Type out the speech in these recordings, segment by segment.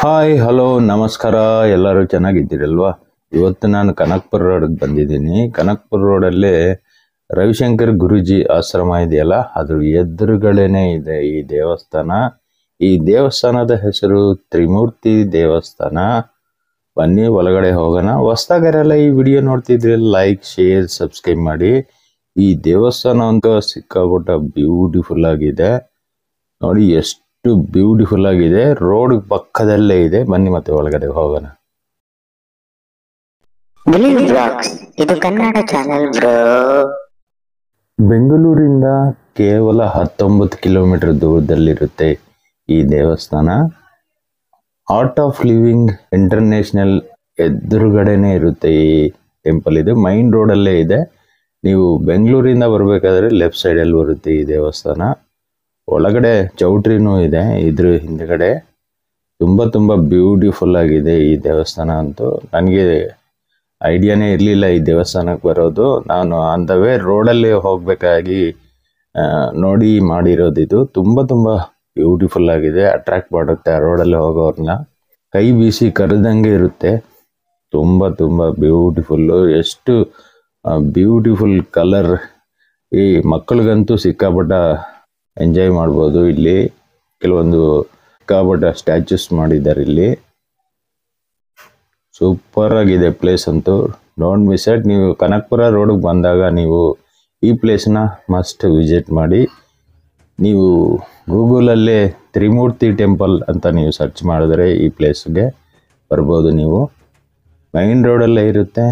Hi hello ನಮಸ್ಕಾರ, ಎಲ್ಲರೂ ಚೆನ್ನಾಗಿದ್ದೀರಲ್ವಾ? ಇವತ್ತು ನಾನು ಕನಕಪುರ ರೋಡ್ಗೆ ಬಂದಿದ್ದೀನಿ. ಕನಕಪುರ ರೋಡಲ್ಲಿ ರವಿಶಂಕರ್ ಗುರೂಜಿ ಆಶ್ರಮ ಇದೆಯಲ್ಲ, ಅದ್ರ ಎದುರುಗಡೆನೇ ಇದೆ ಈ ದೇವಸ್ಥಾನ. ಈ ದೇವಸ್ಥಾನದ ಹೆಸರು ತ್ರಿಮೂರ್ತಿ ದೇವಸ್ಥಾನ. ಬನ್ನಿ ಒಳಗಡೆ ಹೋಗೋಣ. ಹೊಸದಾಗರೆಲ್ಲ ಈ ವಿಡಿಯೋ ನೋಡ್ತಿದ್ರೆ ಲೈಕ್, ಶೇರ್, ಸಬ್ಸ್ಕ್ರೈಬ್ ಮಾಡಿ. ಈ ದೇವಸ್ಥಾನ ಅಂತೂ ಸಿಕ್ಕಾಪಟ್ಟ ಬ್ಯೂಟಿಫುಲ್ ಆಗಿದೆ ನೋಡಿ, ಎಷ್ಟು ಬ್ಯೂಟಿಫುಲ್ ಆಗಿದೆ. ರೋಡ್ ಪಕ್ಕದಲ್ಲೇ ಇದೆ. ಬನ್ನಿ ಮತ್ತೆ ಒಳಗಡೆ ಹೋಗೋಣ. ಇದು ಕನ್ನಡ ಚಾನೆಲ್ ಬ್ರೋ. ಬೆಂಗಳೂರಿಂದ ಕೇವಲ 19 ಕಿಲೋಮೀಟರ್ ದೂರದಲ್ಲಿರುತ್ತೆ ಈ ದೇವಸ್ಥಾನ. ಆರ್ಟ್ ಆಫ್ ಲಿವಿಂಗ್ ಇಂಟರ್ನ್ಯಾಷನಲ್ ಎದುರುಗಡೆನೆ ಇರುತ್ತೆ ಈ ಟೆಂಪಲ್. ಇದು ಮೈನ್ ರೋಡಲ್ಲೇ ಇದೆ. ನೀವು ಬೆಂಗಳೂರಿಂದ ಬರಬೇಕಾದ್ರೆ ಲೆಫ್ಟ್ ಸೈಡಲ್ಲಿ ಬರುತ್ತೆ ಈ ದೇವಸ್ಥಾನ. ಒಳಗಡೆ ಚೌಟ್ರಿನೂ ಇದೆ ಇದ್ರ ಹಿಂದ್ಗಡೆ. ತುಂಬ ಬ್ಯೂಟಿಫುಲ್ ಆಗಿದೆ ಈ ದೇವಸ್ಥಾನ ಅಂತೂ. ನನಗೆ ಐಡಿಯಾನೇ ಇರಲಿಲ್ಲ ಈ ದೇವಸ್ಥಾನಕ್ಕೆ ಬರೋದು. ನಾನು ಆನ್ ದ ವೇ ರೋಡಲ್ಲಿ ಹೋಗಬೇಕಾಗಿ ನೋಡಿ ಮಾಡಿರೋದಿದು. ತುಂಬ ಬ್ಯೂಟಿಫುಲ್ ಆಗಿದೆ. ಅಟ್ರಾಕ್ಟ್ ಮಾಡುತ್ತೆ ಆ ರೋಡಲ್ಲಿ ಹೋಗೋರನ್ನ. ಕೈ ಬೀಸಿ ಕರೆದಂಗೆ ಇರುತ್ತೆ. ತುಂಬ ಬ್ಯೂಟಿಫುಲ್ಲು. ಎಷ್ಟು ಬ್ಯೂಟಿಫುಲ್ ಕಲರ್. ಈ ಮಕ್ಕಳಿಗಂತೂ ಸಿಕ್ಕಾಪಟ್ಟ ಎಂಜಾಯ್ ಮಾಡ್ಬೋದು. ಇಲ್ಲಿ ಕೆಲವೊಂದು ಸಿಕ್ಕಾಪಟ್ಟ ಸ್ಟ್ಯಾಚ್ಯೂಸ್ ಮಾಡಿದ್ದಾರೆ. ಇಲ್ಲಿ ಸೂಪರ್ ಆಗಿದೆ ಪ್ಲೇಸ್ ಅಂತೂ. Don't miss it. ನೀವು ಕನಕಪುರ ರೋಡ್ಗೆ ಬಂದಾಗ ನೀವು ಈ ಪ್ಲೇಸ್ನ ಮಸ್ಟ್ ವಿಸಿಟ್ ಮಾಡಿ. ನೀವು ಗೂಗಲಲ್ಲೇ ತ್ರಿಮೂರ್ತಿ ಟೆಂಪಲ್ ಅಂತ ನೀವು ಸರ್ಚ್ ಮಾಡಿದ್ರೆ ಈ ಪ್ಲೇಸ್ಗೆ ಬರ್ಬೋದು. ನೀವು ಮೈನ್ ರೋಡಲ್ಲೇ ಇರುತ್ತೆ.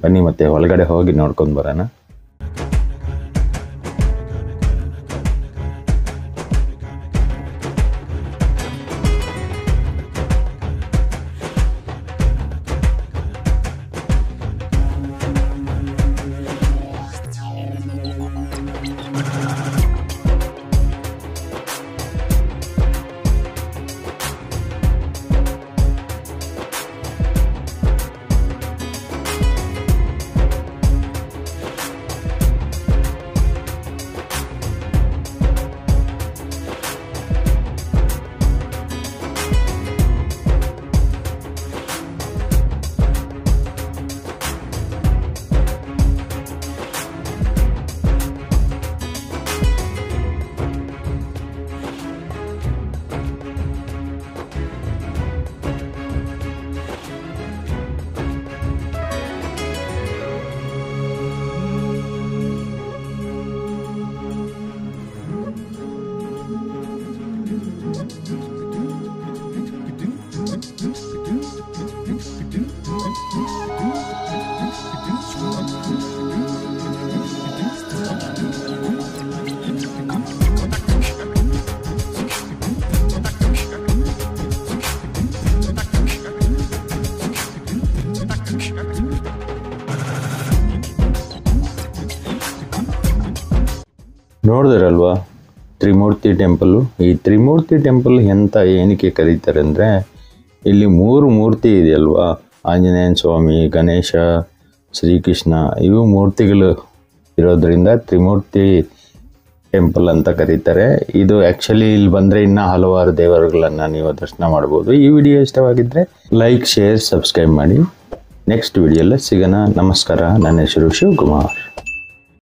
ಬನ್ನಿ ಮತ್ತೆ ಒಳಗಡೆ ಹೋಗಿ ನೋಡ್ಕೊಂಡು ಬರೋಣ. ನೋಡಿದ್ರಲ್ವಾ ತ್ರಿಮೂರ್ತಿ ಟೆಂಪಲ್ಲು. ಈ ತ್ರಿಮೂರ್ತಿ ಟೆಂಪಲ್ ಏನಕ್ಕೆ ಕರೀತಾರೆ ಅಂದರೆ, ಇಲ್ಲಿ 3 ಮೂರ್ತಿ ಇದೆಯಲ್ವಾ, ಆಂಜನೇಯನ ಸ್ವಾಮಿ, ಗಣೇಶ, ಶ್ರೀಕೃಷ್ಣ, ಇವು ಮೂರ್ತಿಗಳು ಇರೋದ್ರಿಂದ ತ್ರಿಮೂರ್ತಿ ಟೆಂಪಲ್ ಅಂತ ಕರೀತಾರೆ. ಇದು ಆ್ಯಕ್ಚುಲಿ ಇಲ್ಲಿ ಬಂದರೆ ಇನ್ನೂ ಹಲವಾರು ದೇವರುಗಳನ್ನು ನೀವು ದರ್ಶನ ಮಾಡ್ಬೋದು. ಈ ವಿಡಿಯೋ ಇಷ್ಟವಾಗಿದ್ದರೆ ಲೈಕ್, ಶೇರ್, ಸಬ್ಸ್ಕ್ರೈಬ್ ಮಾಡಿ. ನೆಕ್ಸ್ಟ್ ವಿಡಿಯೋಲ್ಲಿ ಸಿಗೋಣ. ನಮಸ್ಕಾರ. ನನ್ನ ಹೆಸರು ಶಿವಕುಮಾರ್.